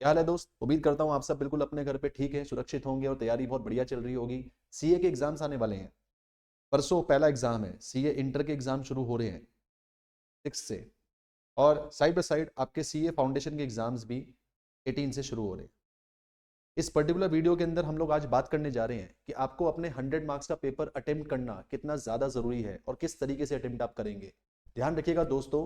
क्या हाल है दोस्त। उम्मीद करता हूँ आप सब बिल्कुल अपने घर पे ठीक है, सुरक्षित होंगे और तैयारी बहुत बढ़िया चल रही होगी। सीए के एग्जाम्स आने वाले हैं। परसों पहला एग्जाम है, सीए इंटर के एग्जाम शुरू हो रहे हैं 6 से। और साइड बाय साइड आपके सीए फाउंडेशन के एग्जाम्स भी 18 से शुरू हो रहे हैं। इस पर्टिकुलर वीडियो के अंदर हम लोग आज बात करने जा रहे हैं कि आपको अपने 100 मार्क्स का पेपर अटेम्प्ट करना कितना ज़्यादा ज़रूरी है और किस तरीके से अटेम्प्ट आप करेंगे। ध्यान रखिएगा दोस्तों,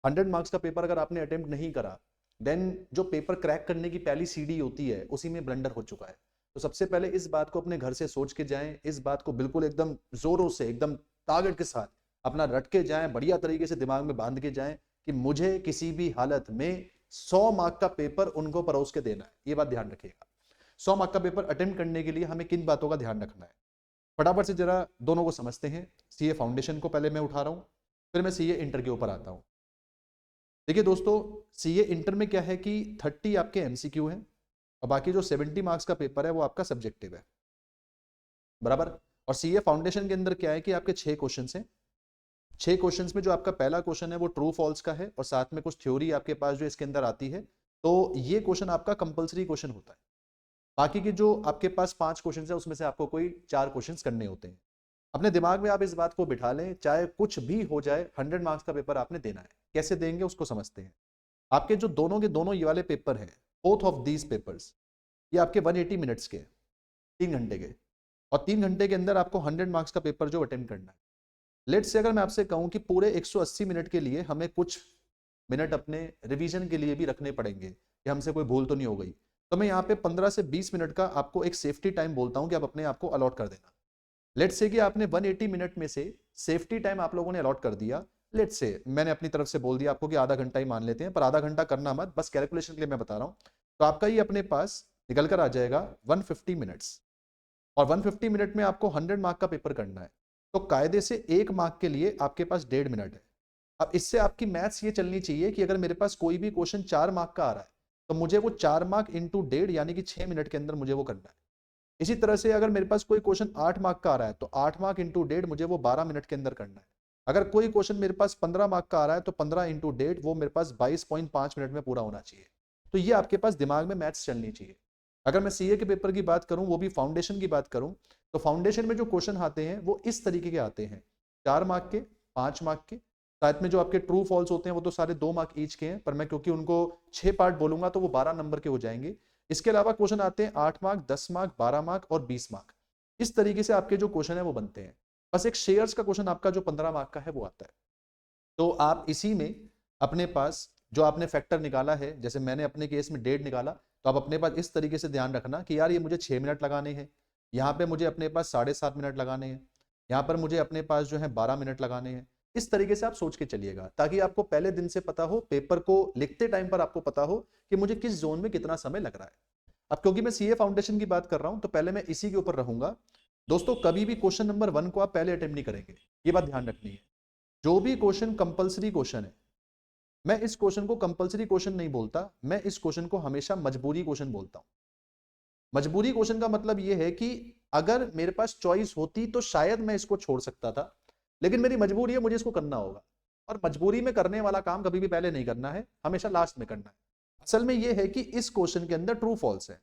100 मार्क्स का पेपर अगर आपने अटेम्प्ट नहीं करा, देन जो पेपर क्रैक करने की पहली सीढ़ी होती है उसी में ब्लंडर हो चुका है। तो सबसे पहले इस बात को अपने घर से सोच के जाएं, इस बात को बिल्कुल एकदम जोरों से, एकदम टारगेट के साथ अपना रट के जाएं, बढ़िया तरीके से दिमाग में बांध के जाएं कि मुझे किसी भी हालत में 100 मार्क का पेपर उनको परोस के देना है। ये बात ध्यान रखिएगा। 100 मार्क का पेपर अटेम्प्ट करने के लिए हमें किन बातों का ध्यान रखना है, फटाफट से जरा दोनों को समझते हैं। सीए फाउंडेशन को पहले मैं उठा रहा हूं, फिर मैं सीए इंटर के ऊपर आता हूं। देखिए दोस्तों, सीए इंटर में क्या है कि 30 आपके एमसीक्यू हैं और बाकी जो 70 मार्क्स का पेपर है वो आपका सब्जेक्टिव है, बराबर। और सीए फाउंडेशन के अंदर क्या है कि आपके 6 क्वेश्चन हैं। 6 क्वेश्चंस में जो आपका पहला क्वेश्चन है वो ट्रू फॉल्स का है और साथ में कुछ थ्योरी आपके पास जो इसके अंदर आती है। तो ये क्वेश्चन आपका कंपलसरी क्वेश्चन होता है। बाकी के जो आपके पास 5 क्वेश्चन है उसमें से आपको कोई 4 क्वेश्चन करने होते हैं। अपने दिमाग में आप इस बात को बिठा लें, चाहे कुछ भी हो जाए 100 मार्क्स का पेपर आपने देना है। कैसे देंगे उसको समझते हैं। आपके जो दोनों के दोनों ये वाले पेपर हैं, बोथ ऑफ दीज पेपर्स, ये आपके 180 मिनट्स के, 3 घंटे के। और 3 घंटे के अंदर आपको 100 मार्क्स का पेपर जो अटेम्प्ट करना है। लेट्स से अगर मैं आपसे कहूं कि पूरे 180 मिनट के लिए हमें कुछ मिनट अपने रिवीजन के लिए भी रखने पड़ेंगे कि हमसे कोई भूल तो नहीं हो गई, तो मैं यहाँ पे 15 से 20 मिनट का आपको एक सेफ्टी टाइम बोलता हूं कि आप अपने आप को अलॉट कर देना। लेट्स से कि आपने 180 मिनट में से सेफ्टी टाइम आप लोगों ने अलॉट कर दिया। लेट्स से मैंने अपनी तरफ से बोल दिया आपको कि आधा घंटा ही मान लेते हैं, पर आधा घंटा करना मत, बस कैलकुलेशन के लिए मैं बता रहा हूं। तो आपका ये अपने पास निकल कर आ जाएगा 150 मिनट्स। और 150 मिनट में आपको 100 मार्क का पेपर करना है। तो कायदे से 1 मार्क के लिए आपके पास 1.5 मिनट है। अब इससे आपकी मैथ्स ये चलनी चाहिए कि अगर मेरे पास कोई भी क्वेश्चन 4 मार्क का आ रहा है तो मुझे वो 4 मार्क इंटू 1.5 यानी कि 6 मिनट के अंदर मुझे वो करना है। इसी तरह से अगर मेरे पास कोई क्वेश्चन 8 मार्क का आ रहा है तो 8 मार्क इंटू 1.5 मुझे वो 12 मिनट के अंदर करना है। अगर कोई क्वेश्चन मेरे पास 15 मार्क का आ रहा है तो 15 इंटू 1.5 वो मेरे पास 22.5 मिनट में पूरा होना चाहिए। तो ये आपके पास दिमाग में मैथ्स चलनी चाहिए। अगर मैं सीए के पेपर की बात करूं, वो भी फाउंडेशन की बात करूं, तो फाउंडेशन में जो क्वेश्चन आते हैं वो इस तरीके के आते हैं, 4 मार्क के, 5 मार्क के। साथ में जो आपके ट्रू फॉल्स होते हैं वो तो सारे 2 मार्क ईच के हैं, पर मैं क्योंकि उनको 6 पार्ट बोलूंगा तो वो 12 नंबर के हो जाएंगे। इसके अलावा क्वेश्चन आते हैं 8 मार्क, 10 मार्क, 12 मार्क और 20 मार्क। इस तरीके से आपके जो क्वेश्चन है वो बनते हैं। बस एक शेयर्स का क्वेश्चन आपका जो 15 मार्क का है वो आता है। तो आप इसी में अपने पास जो आपने फैक्टर निकाला है, जैसे मैंने अपने केस में 1.5 निकाला, तो आप अपने पास इस तरीके से ध्यान रखना कि यार ये मुझे 6 मिनट लगाने हैं, यहाँ पे मुझे अपने पास 7.5 मिनट लगाने हैं, यहाँ पर मुझे अपने पास जो है 12 मिनट लगाने हैं। इस तरीके से आप सोच के चलिएगा ताकि आपको पहले दिन से पता हो, पेपर को लिखते टाइम पर आपको पता हो कि मुझे किस जोन में कितना समय लग रहा है। अब क्योंकि मैं सीए फाउंडेशन की बात कर रहा हूं तो पहले मैं इसी के ऊपर रहूंगा। दोस्तों, कभी भी क्वेश्चन नंबर 1 को आप पहले अटेम्प्ट नहीं करेंगे, ये बात ध्यान रखनी है। जो भी क्वेश्चन कंपलसरी क्वेश्चन है, मैं इस क्वेश्चन को कंपलसरी क्वेश्चन नहीं बोलता, मैं इस क्वेश्चन को हमेशा मजबूरी क्वेश्चन बोलता हूं। मजबूरी क्वेश्चन का मतलब यह है कि अगर मेरे पास चॉइस होती तो शायद मैं इसको छोड़ सकता था, लेकिन मेरी मजबूरी है, मुझे इसको करना होगा। और मजबूरी में करने वाला काम कभी भी पहले नहीं करना है, हमेशा लास्ट में करना है। असल में यह है कि इस क्वेश्चन के अंदर ट्रू फॉल्स है।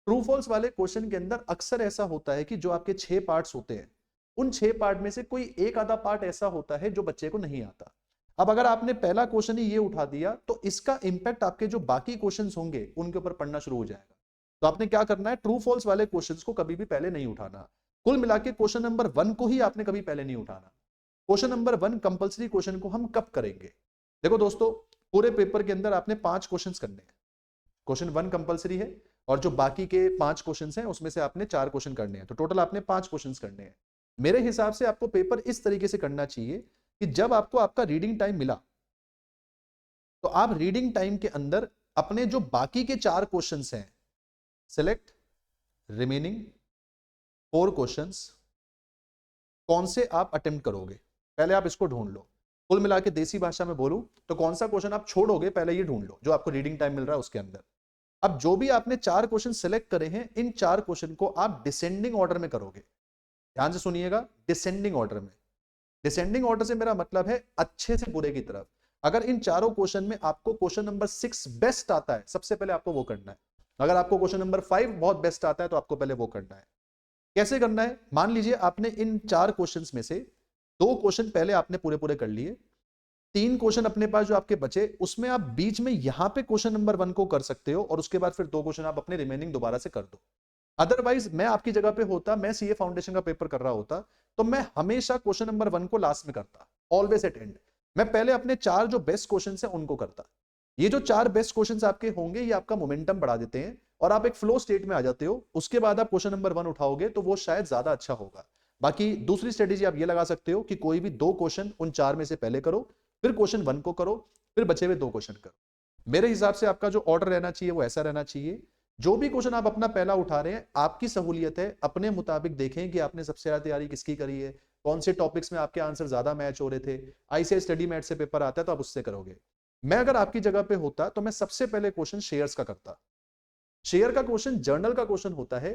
ट्रू फॉल्स वाले क्वेश्चन के अंदर अक्सर ऐसा होता है कि जो आपके 6 पार्ट्स होते हैं, उन 6 पार्ट में से कोई एक आधा पार्ट ऐसा होता है जो बच्चे को नहीं आता। अब अगर आपने पहला क्वेश्चन ही ये उठा दिया तो इसका इंपैक्ट आपके जो बाकी क्वेश्चंस होंगे उनके ऊपर पड़ना शुरू हो जाएगा। तो आपने क्या करना है, ट्रू फॉल्स वाले क्वेश्चंस को कभी भी पहले नहीं उठाना। कुल मिला के क्वेश्चन नंबर 1 को ही आपने कभी पहले नहीं उठाना। क्वेश्चन नंबर 1 कंपलसरी क्वेश्चन को हम कब करेंगे? देखो दोस्तों, पूरे पेपर के अंदर आपने 5 क्वेश्चंस करने हैं। क्वेश्चन 1 कंपलसरी है और जो बाकी के 5 क्वेश्चंस हैं उसमें से आपने 4 क्वेश्चन करने हैं, तो टोटल आपने 5 क्वेश्चंस करने हैं। मेरे हिसाब से आपको पेपर इस तरीके से करना चाहिए कि जब आपको आपका रीडिंग टाइम मिला तो आप रीडिंग टाइम के अंदर अपने जो बाकी के 4 क्वेश्चंस हैं, सेलेक्ट रिमेनिंग 4 क्वेश्चंस, कौन से आप अटेम्प्ट करोगे, पहले आप इसको ढूंढ लो। कुल मिला के देसी भाषा में बोलूं तो कौन सा क्वेश्चन आप छोड़ोगे पहले ये ढूंढ लो, जो आपको रीडिंग टाइम मिल रहा है उसके अंदर। अब जो भी आपने 4 क्वेश्चन सिलेक्ट करे हैं, इन 4 क्वेश्चन को आप डिसेंडिंग ऑर्डर में करोगे। ध्यान से सुनिएगा, डिसेंडिंग ऑर्डर में। डिसेंडिंग ऑर्डर से मेरा मतलब है अच्छे से बुरे की तरफ। अगर इन चारों क्वेश्चन में आपको क्वेश्चन नंबर 6 बेस्ट आता है, सबसे पहले आपको वो करना है। अगर आपको क्वेश्चन नंबर 5 बहुत बेस्ट आता है तो आपको पहले वो करना है। कैसे करना है? मान लीजिए आपने इन 4 क्वेश्चंस में से 2 क्वेश्चन पहले आपने पूरे पूरे कर लिए, 3 क्वेश्चन अपने पास जो आपके बचे, उसमें आप बीच में यहां पे क्वेश्चन नंबर 1 को कर सकते हो और उसके बाद फिर 2 क्वेश्चन आप अपने रिमेनिंग दोबारा से कर दो। अदरवाइज मैं आपकी जगह पे होता, मैं सीए फाउंडेशन का पेपर कर रहा होता, तो मैं हमेशा क्वेश्चन नंबर 1 को लास्ट में करता, ऑलवेज एट एंड। मैं पहले अपने 4 जो बेस्ट क्वेश्चन है उनको करता। ये जो 4 बेस्ट क्वेश्चन आपके होंगे ये आपका मोमेंटम बढ़ा देते हैं और आप एक फ्लो स्टेट में आ जाते हो। उसके बाद आप क्वेश्चन नंबर 1 उठाओगे तो वो शायद ज्यादा अच्छा होगा। बाकी दूसरी स्ट्रेटेजी आप ये लगा सकते हो कि कोई भी 2 क्वेश्चन उन 4 में से पहले करो, फिर क्वेश्चन 1 को करो, फिर बचे हुए 2 क्वेश्चन करो। मेरे हिसाब से आपका जो ऑर्डर रहना चाहिए वो ऐसा रहना चाहिए। जो भी क्वेश्चन आप अपना पहला उठा रहे हैं, आपकी सहूलियत है, अपने मुताबिक देखें कि आपने सबसे ज्यादा तैयारी किसकी करी है, कौन से टॉपिक्स में आपके आंसर ज्यादा मैच हो रहे थे। आईसीआई स्टडी मैट से पेपर आता है तो आप उससे करोगे। मैं अगर आपकी जगह पे होता तो मैं सबसे पहले क्वेश्चन शेयर्स का करता। शेयर का क्वेश्चन जर्नल का क्वेश्चन होता है,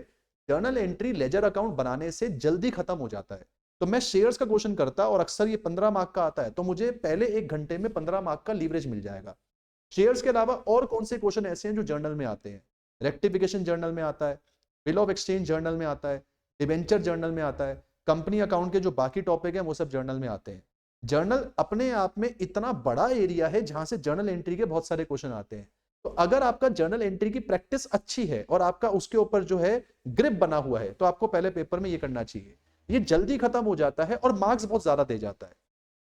जर्नल एंट्री लेजर अकाउंट बनाने से जल्दी खत्म हो जाता है, तो मैं शेयर्स का क्वेश्चन करता और अक्सर ये 15 मार्क का आता है, तो मुझे पहले 1 घंटे में 15 मार्क का लीवरेज मिल जाएगा। शेयर्स के अलावा और कौन से क्वेश्चन ऐसे हैं जो जर्नल में आते हैं? रेक्टिफिकेशन जर्नल में आता है, बिल ऑफ एक्सचेंज जर्नल में आता है, डिबेंचर जर्नल में आता है, कंपनी अकाउंट के जो बाकी टॉपिक हैं वो सब जर्नल में आते हैं। जर्नल अपने आप में इतना बड़ा एरिया है जहां से जर्नल एंट्री के बहुत सारे क्वेश्चन आते हैं। तो अगर आपका जर्नल एंट्री की प्रैक्टिस अच्छी है और आपका उसके ऊपर जो है ग्रिप बना हुआ है, तो आपको पहले पेपर में ये करना चाहिए। ये जल्दी खत्म हो जाता है और मार्क्स बहुत ज्यादा दे जाता है।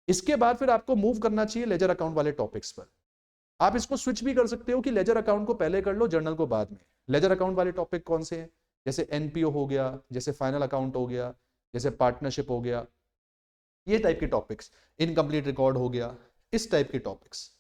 इसके बाद फिर आपको मूव करना चाहिए लेजर अकाउंट वाले टॉपिक्स पर। आप इसको स्विच भी कर सकते हो कि लेजर अकाउंट को पहले कर लो, जर्नल को बाद में। लेजर अकाउंट वाले टॉपिक कौन से हैं? जैसे एनपीओ हो गया, जैसे फाइनल अकाउंट हो गया, जैसे पार्टनरशिप हो गया, ये टाइप के टॉपिक्स, इनकम्प्लीट रिकॉर्ड हो गया, इस टाइप के टॉपिक्स।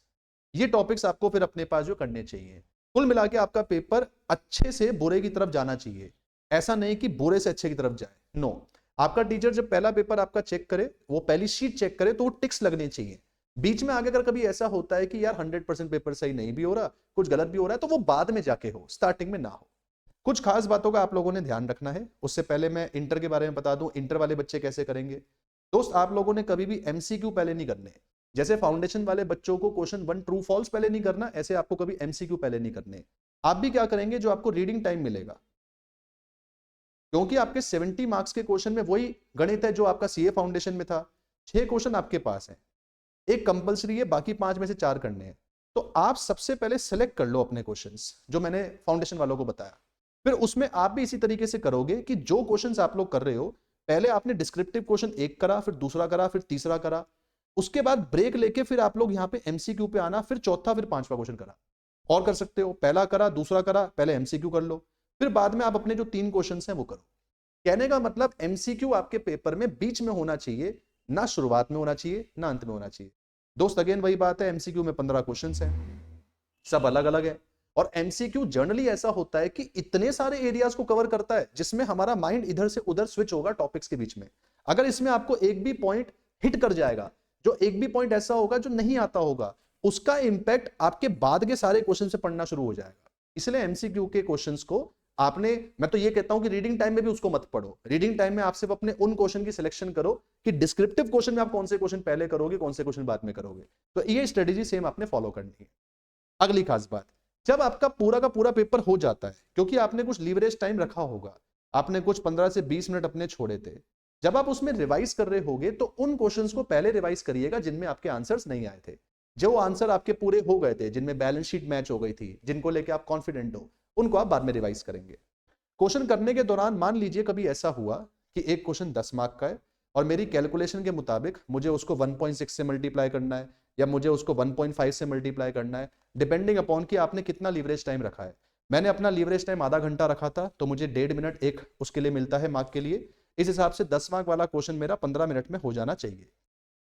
ये टॉपिक्स आपको फिर अपने पास जो करने चाहिए। कुल मिला के आपका पेपर अच्छे से बुरे की तरफ जाना चाहिए, ऐसा नहीं कि बुरे से अच्छे की तरफ जाए। नो, आपका टीचर जब पहला पेपर आपका चेक करे, वो पहली शीट चेक करे, तो वो टिक्स लगने चाहिए। बीच में आगे अगर कभी ऐसा होता है कि यार 100% पेपर सही नहीं भी हो रहा, कुछ गलत भी हो रहा है, तो वो बाद में जाके हो, स्टार्टिंग में ना हो। कुछ खास बातों का आप लोगों ने ध्यान रखना है। उससे पहले मैं इंटर के बारे में बता दूं, इंटर वाले बच्चे कैसे करेंगे। दोस्त, आप लोगों ने कभी भी एमसीक्यू पहले नहीं करने। जैसे फाउंडेशन वाले बच्चों को क्वेश्चन 1 ट्रू फॉल्स पहले नहीं करना, ऐसे आपको कभी एमसीक्यू पहले नहीं करने। आप भी क्या करेंगे, जो आपको रीडिंग टाइम मिलेगा, क्योंकि आपके 70 मार्क्स के क्वेश्चन में वही गणित है जो आपका सीए फाउंडेशन में था। 6 क्वेश्चन आपके पास है, एक कंपलसरी है, बाकी 5 में से 4 करने हैं। तो आप सबसे पहले सेलेक्ट कर लो अपने क्वेश्चंस जो मैंने फाउंडेशन वालों को बताया। फिर उसमें आप भी इसी तरीके से करोगे कि जो क्वेश्चंस आप लोग कर रहे हो, पहले आपने डिस्क्रिप्टिव क्वेश्चन 1 करा, फिर दूसरा करा, फिर तीसरा करा, उसके बाद ब्रेक लेके फिर आप लोग यहाँ पे एमसीक्यू पे आना, फिर चौथा, फिर 5वां क्वेश्चन करा। और कर सकते हो, पहला करा, दूसरा करा, पहले एमसीक्यू कर लो, फिर बाद में आप अपने जो 3 क्वेश्चन हैं वो करो। कहने का मतलब एमसीक्यू आपके पेपर में बीच में होना चाहिए, ना शुरुआत में होना चाहिए, ना अंत में होना चाहिए। दोस्त, अगेन वही बात है, एमसीक्यू में 15 क्वेश्चंस हैं, सब अलग अलग है। और एमसीक्यू जनरली ऐसा होता है कि इतने सारे एरियाज को कवर करता है जिसमें हमारा माइंड इधर से उधर स्विच होगा टॉपिक्स के बीच में। अगर इसमें आपको एक भी पॉइंट हिट कर जाएगा, जो एक भी पॉइंट ऐसा होगा जो नहीं आता होगा, उसका इंपैक्ट आपके बाद के सारे क्वेश्चन से पढ़ना शुरू हो जाएगा। इसलिए एमसीक्यू के क्वेश्चंस को आपने, मैं तो ये कहता हूं कि रीडिंग टाइम में भी उसको मत पढ़ो। रीडिंग टाइम में आप सिर्फ अपने उन क्वेश्चन की सिलेक्शन करो कि डिस्क्रिप्टिव क्वेश्चन में आप कौन से क्वेश्चन पहले करोगे, कौन से क्वेश्चन बाद में करोगे। तो ये स्ट्रेटेजी सेम आपने फॉलो करनी है। अगली खास बात, जब आपका पूरा का पूरा पेपर हो जाता है, क्योंकि आपने कुछ लीवरेज टाइम रखा होगा, आपने कुछ 15 से 20 मिनट अपने छोड़े थे, जब आप उसमें रिवाइज कर रहे होगे तो उन क्वेश्चंस को पहले रिवाइज करिएगा जिनमें आपके आंसर्स नहीं आए थे। जो आंसर आपके पूरे हो गए थे, जिनमें बैलेंस शीट मैच हो गई थी, जिनको लेके आप कॉन्फिडेंट हो, उनको आप बाद में रिवाइज करेंगे। क्वेश्चन करने के दौरान मान लीजिए कभी ऐसा हुआ कि एक क्वेश्चन 10 मार्क का है और मेरी कैलकुलेशन के मुताबिक मुझे उसको 1.6 से मल्टीप्लाई करना है या मुझे उसको 1.5 से मल्टीप्लाई करना है, डिपेंडिंग अपॉन कि आपने कितना लीवरेज टाइम रखा है। मैंने अपना लीवरेज टाइम आधा घंटा रखा था, तो मुझे 1.5 मिनट एक उसके लिए मिलता है मार्क के लिए। इस हिसाब से 10 मार्क वाला क्वेश्चन मेरा 15 मिनट में हो जाना चाहिए।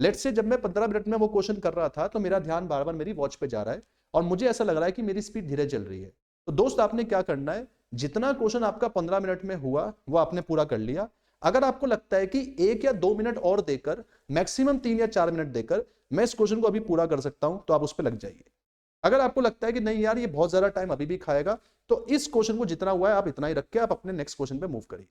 लेट्स से जब मैं 15 मिनट में वो क्वेश्चन कर रहा था तो मेरा ध्यान बार बार मेरी वॉच पे जा रहा है और मुझे ऐसा लग रहा है कि मेरी स्पीड धीरे चल रही है। तो दोस्त, आपने क्या करना है, जितना क्वेश्चन आपका 15 मिनट में हुआ वो आपने पूरा कर लिया। अगर आपको लगता है कि 1 या 2 मिनट और देकर, मैक्सिमम 3 या 4 मिनट देकर मैं इस क्वेश्चन को अभी पूरा कर सकता हूं, तो आप उस पर लग जाइए। अगर आपको लगता है कि नहीं यार ये बहुत ज्यादा टाइम अभी भी खाएगा, तो इस क्वेश्चन को जितना हुआ है आप इतना ही रख के आप अपने नेक्स्ट क्वेश्चन पे मूव करिए।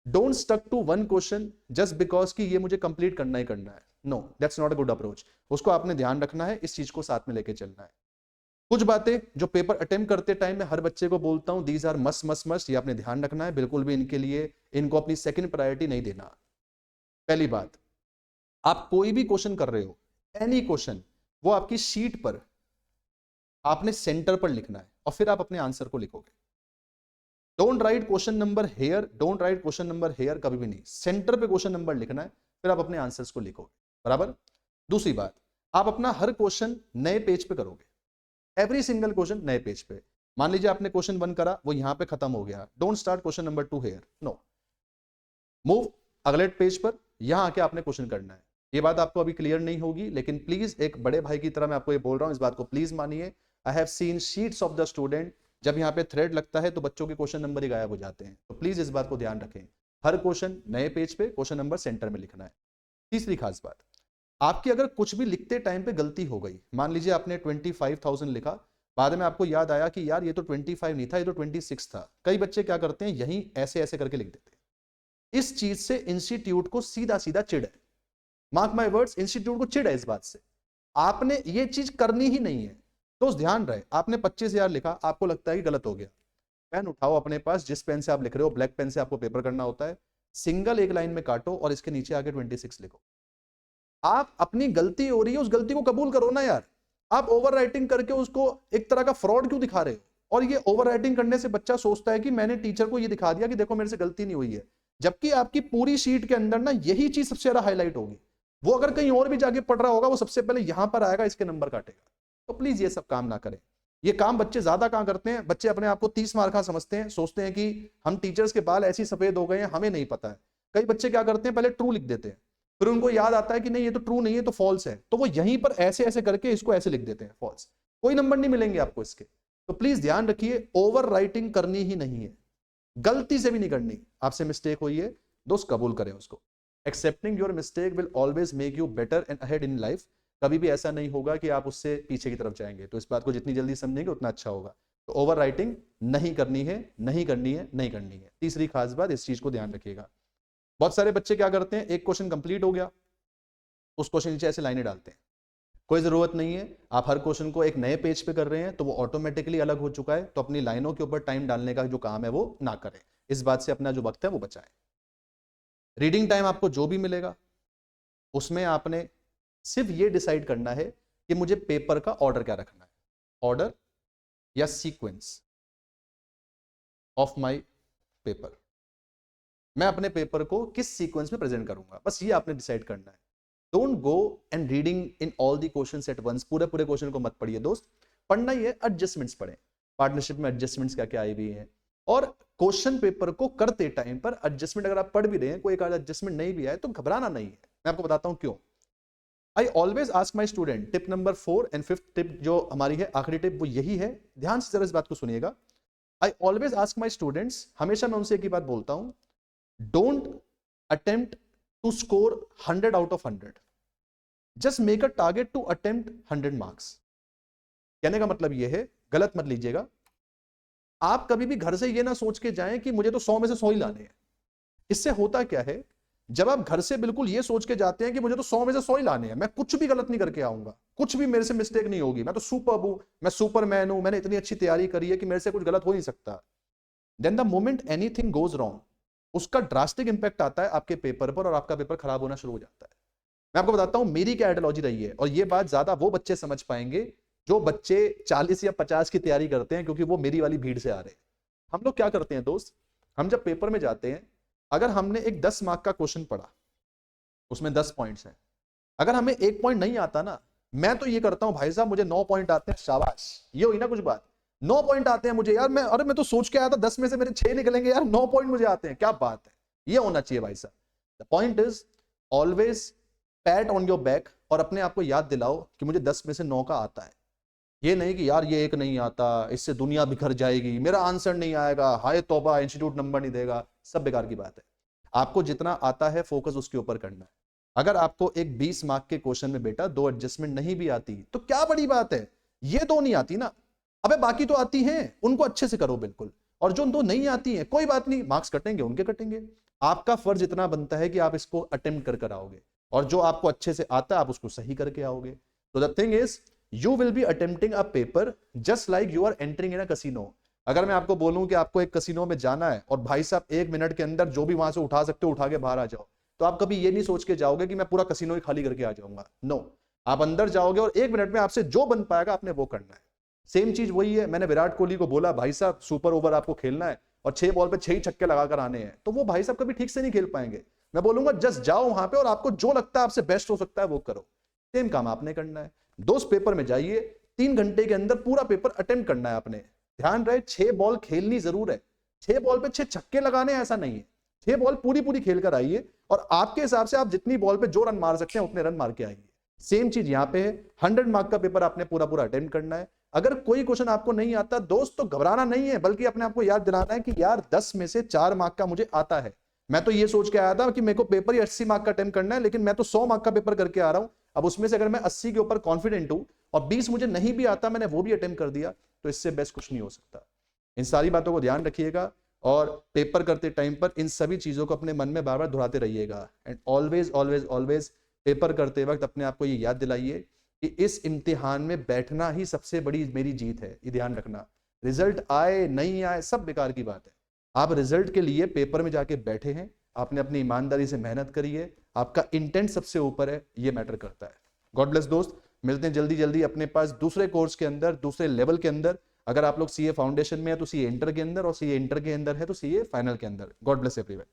Don't stuck to one question just because कि ये मुझे कंप्लीट करना ही करना है। No, that's not a good approach. उसको आपने ध्यान रखना है, इस चीज को साथ में लेके चलना है। कुछ बातें जो पेपर अटेम्प्ट करते टाइम में हर बच्चे को बोलता हूं, these are must must must, ये आपने ध्यान रखना है, बिल्कुल भी इनके लिए इनको अपनी सेकंड प्रायोरिटी नहीं देना। पहली बात, आप कोई भी क्वेश्चन कर रहे हो, एनी क्वेश्चन, वो आपकी शीट पर आपने सेंटर पर लिखना है और फिर आप अपने आंसर को लिखोगे। Don't write question number here, don't write question number here, कभी भी नहीं। सेंटर पे क्वेश्चन नंबर लिखना है, फिर आप अपने आंसर्स को लिखोगे। बराबर। दूसरी बात, आप अपना हर क्वेश्चन नए पेज पे करोगे, एवरी सिंगल क्वेश्चन नए पेज पे। मान लीजिए आपने क्वेश्चन 1 करा, वो यहां पे खत्म हो गया, don't start question number 2 here, no, move अगले पेज पर, यहां आके आपने क्वेश्चन करना है। ये बात आपको अभी क्लियर नहीं होगी, लेकिन प्लीज एक बड़े भाई की तरह मैं आपको ये बोल रहा हूं, इस बात को प्लीज मानिए। I have seen sheets of the student, जब यहाँ पे थ्रेड लगता है तो बच्चों के क्वेश्चन नंबर ही गायब हो जाते हैं। तो प्लीज इस बात को ध्यान रखें, हर क्वेश्चन नए पेज पे, क्वेश्चन नंबर सेंटर में लिखना है। तीसरी खास बात, आपकी अगर कुछ भी लिखते टाइम पे गलती हो गई, मान लीजिए आपने 25,000 लिखा, बाद में आपको याद आया कि यार ये तो 25 नहीं था, ये तो 26 था। कई बच्चे क्या करते हैं, यहीं ऐसे ऐसे करके लिख देते हैं। इस चीज से इंस्टीट्यूट को सीधा सीधा चिढ़ है, मार्क माय वर्ड्स, इंस्टीट्यूट को चिढ़ है इस बात से। आपने ये चीज करनी ही नहीं है। तो ध्यान रहे, आपने 25,000 लिखा, आपको लगता है कि गलत हो गया, पेन उठाओ अपने पास, जिस पेन से आप लिख रहे हो, ब्लैक पेन से आपको पेपर करना होता है, सिंगल एक लाइन में काटो और इसके नीचे आके 26 लिखो। आप अपनी गलती हो रही है, उस गलती को कबूल करो ना यार। आप ओवर राइटिंग करके उसको एक तरह का फ्रॉड क्यों दिखा रहे हो? और ये ओवर राइटिंग करने से बच्चा सोचता है कि मैंने टीचर को ये दिखा दिया कि देखो मेरे से गलती नहीं हुई है, जबकि आपकी पूरी शीट के अंदर ना यही चीज सबसे ज्यादा हाईलाइट होगी। वो अगर कहीं और भी जाके पढ़ रहा होगा, वो सबसे पहले यहां पर आएगा, इसके नंबर काटेगा। तो प्लीज ये सब काम ना करें। ये काम बच्चे ज्यादा कहां करते हैं, बच्चे अपने आप को 30 मार्क का समझते हैं, सोचते हैं कि हम टीचर्स के बाल ऐसी सफेद हो गए हैं, हमें नहीं पता है। कई बच्चे क्या करते हैं, पहले ट्रू लिख देते हैं, फिर उनको याद आता है कि नहीं ये तो ट्रू नहीं है, तो फॉल्स है, तो वो यहीं पर ऐसे ऐसे करके इसको ऐसे लिख देते हैं फॉल्स। कोई नंबर नहीं मिलेंगे आपको इसके। तो प्लीज ध्यान रखिए, ओवर राइटिंग करनी ही नहीं है, गलती से भी नहीं करनी। आपसे मिस्टेक हुई है दोस्त, कबूल करें उसको। Accepting your mistake will always make you better and ahead in life. कभी भी ऐसा नहीं होगा कि आप उससे पीछे की तरफ जाएंगे। तो इस बात को जितनी जल्दी समझेंगे उतना अच्छा होगा। तो ओवर राइटिंग नहीं करनी है, नहीं करनी है, नहीं करनी है। तीसरी खास बात, इस चीज को ध्यान रखिएगा। बहुत सारे बच्चे क्या करते हैं, एक क्वेश्चन कंप्लीट हो गया, उस क्वेश्चन नीचे ऐसे लाइनें डालते हैं। कोई जरूरत नहीं है, आप हर क्वेश्चन को एक नए पेज पे कर रहे हैं तो वो ऑटोमेटिकली अलग हो चुका है। तो अपनी लाइनों के ऊपर टाइम डालने का जो काम है वो ना करें, इस बात से अपना जो वक्त है वो बचाएं। रीडिंग टाइम आपको जो भी मिलेगा, उसमें आपने सिर्फ ये डिसाइड करना है कि मुझे पेपर का ऑर्डर क्या रखना है, ऑर्डर या सीक्वेंस ऑफ माय पेपर। मैं अपने पेपर को किस सीक्वेंस में प्रेजेंट करूंगा, बस ये आपने डिसाइड करना है। Don't go and reading in all the questions at once, पूरे पूरे क्वेश्चन को मत पढ़िए दोस्त। पढ़ना ही है, एडजस्टमेंट्स पढ़ें, पार्टनरशिप में एडजस्टमेंट्स क्या क्या आई हुई हैं। और क्वेश्चन पेपर को करते टाइम पर एडजस्टमेंट अगर आप पढ़ भी रहे हैं, कोई एक एडजस्टमेंट नहीं भी आए तो घबराना नहीं है। मैं आपको बताता हूं क्यों। आई always ask my student, tip number 4 and 5 tip जो हमारी है, आखिरी टिप वो यही है, ध्यान से जरा इस बात को सुनिएगा। I always ask my students, हमेशा मैं उनसे एक ही बात बोलता हूं, don't attempt to score 100 out of 100, just make a target to attempt 100 marks. कहने का मतलब यह है, गलत मत लीजिएगा, आप कभी भी घर से ये ना सोच के जाएं कि मुझे तो 100 में से 100 ही लाने हैं। इससे होता क्या है, जब आप घर से बिल्कुल ये सोच के जाते हैं कि मुझे तो 100 में से 100 ही लाने हैं, मैं कुछ भी गलत नहीं करके आऊंगा, कुछ भी मेरे से मिस्टेक नहीं होगी, मैं तो सुपर हूं, मैं सुपरमैन हूं, मैंने इतनी अच्छी तैयारी करी है कि मेरे से कुछ गलत हो नहीं सकता, then the moment anything goes wrong, उसका ड्रास्टिक इंपैक्ट आता है आपके पेपर पर और आपका पेपर खराब होना शुरू हो जाता है। मैं आपको बताता हूं मेरी क्या आइडियोलॉजी रही है, और ये बात ज्यादा वो बच्चे समझ पाएंगे जो बच्चे 40 या 50 की तैयारी करते हैं, क्योंकि वो मेरी वाली भीड़ से आ रहे हैं। हम लोग क्या करते हैं दोस्त, हम जब पेपर में जाते हैं, अगर हमने एक 10 मार्क का क्वेश्चन पढ़ा, उसमें 10 पॉइंट्स हैं, अगर हमें 1 पॉइंट नहीं आता ना, मैं तो ये करता हूं, भाई साहब मुझे 9 पॉइंट आते हैं, शाबाश, ये हुई ना कुछ बात, 9 पॉइंट आते हैं मुझे यार, मैं तो सोच के आया था 10 में से मेरे 6 निकलेंगे यार, 9 पॉइंट मुझे आते हैं, क्या बात है, ये होना चाहिए भाई साहब। The point is always PAT on your back, और अपने आप को याद दिलाओ कि मुझे 10 में से 9 का आता है। ये नहीं कि यार ये एक नहीं आता, इससे दुनिया बिखर जाएगी, मेरा आंसर नहीं आएगा, हाय तौबा इंस्टीट्यूट नंबर नहीं देगा, सब बेकार की बात है। आपको जितना आता है फोकस उसके ऊपर करना है। अगर आपको एक 20 मार्क के क्वेश्चन में बेटा 2 एडजस्टमेंट नहीं भी आती तो क्या बड़ी बात है, ये 2 नहीं आती ना, अबे बाकी तो आती हैं, उनको अच्छे से करो बिल्कुल, और जो तो नहीं आती हैं कोई बात नहीं, मार्क्स कटेंगे उनके कटेंगे। आपका फर्ज इतना बनता है कि आप इसको अटेम्प्ट कर कर आओगे, और जो आपको अच्छे से आता है आप उसको सही करके आओगे। तो the thing is you will be attempting a paper just like you are entering in a casino. अगर मैं आपको बोलूं कि आपको एक कसिनो में जाना है और भाई साहब 1 मिनट के अंदर जो भी वहां से उठा सकते हो उठा के बाहर आ जाओ, तो आप कभी ये नहीं सोच के जाओगे कि मैं पूरा कसिनो ही खाली करके आ जाऊंगा। नो, आप अंदर जाओगे और 1 मिनट में आपसे जो बन पाएगा आपने वो करना है। सेम चीज वही है, मैंने विराट कोहली को बोला भाई साहब सुपर ओवर आपको खेलना है और 6 बॉल पे 6 ही छक्के लगाकर आने हैं, तो वो भाई साहब कभी ठीक से नहीं खेल पाएंगे। मैं बोलूंगा जस्ट जाओ वहां पे और आपको जो लगता है आपसे बेस्ट हो सकता है वो करो। सेम काम आपने करना है, दोस्त पेपर में जाइए, 3 घंटे के अंदर पूरा पेपर अटेम्प्ट करना है आपने। ध्यान रहे 6 बॉल खेलनी जरूर है, 6 बॉल पे 6 छक्के लगाने ऐसा नहीं है, 6 बॉल पूरी पूरी खेल कर आइए और आपके हिसाब से आप जितनी बॉल पे जो रन मार सकते हैं उतने रन मार के आइए। सेम चीज यहां पे है, 100 मार्क का पेपर आपने पूरा पूरा अटेम्प्ट करना है। अगर कोई क्वेश्चन आपको नहीं आता दोस्त तो घबराना नहीं है, बल्कि अपने आपको याद दिलाना है कि यार 10 में से 4 मार्क का मुझे आता है। मैं तो ये सोच के आया था कि मेरे को पेपर ही 80 मार्क का अटेम्प्ट करना है, लेकिन मैं तो 100 मार्क का पेपर करके आ रहा हूं। अब उसमें से अगर मैं 80 के ऊपर कॉन्फिडेंट हूं और 20 मुझे नहीं भी आता, मैंने वो भी अटेम्प्ट कर दिया, तो इससे बेस्ट कुछ नहीं हो सकता। इन सारी बातों को ध्यान रखिएगा और पेपर करते टाइम पर इन सभी चीजों को अपने मन में बार बार दोहराते रहिएगा। And always always always paper करते वक्त अपने आप को ये याद दिलाइए कि इस इम्तिहान में बैठना ही सबसे बड़ी मेरी जीत है। ये ध्यान रखना, रिजल्ट आए नहीं आए सब बेकार की बात है। आप रिजल्ट के लिए पेपर में जाके बैठे हैं, आपने अपनी ईमानदारी से मेहनत करी है, आपका इंटेंट सबसे ऊपर है, ये मैटर करता है। गॉड ब्लेस दोस्त, मिलते हैं जल्दी जल्दी अपने पास दूसरे कोर्स के अंदर, दूसरे लेवल के अंदर। अगर आप लोग सीए फाउंडेशन में है तो सीए इंटर के अंदर, और सीए इंटर के अंदर है तो सीए फाइनल के अंदर। God bless everyone.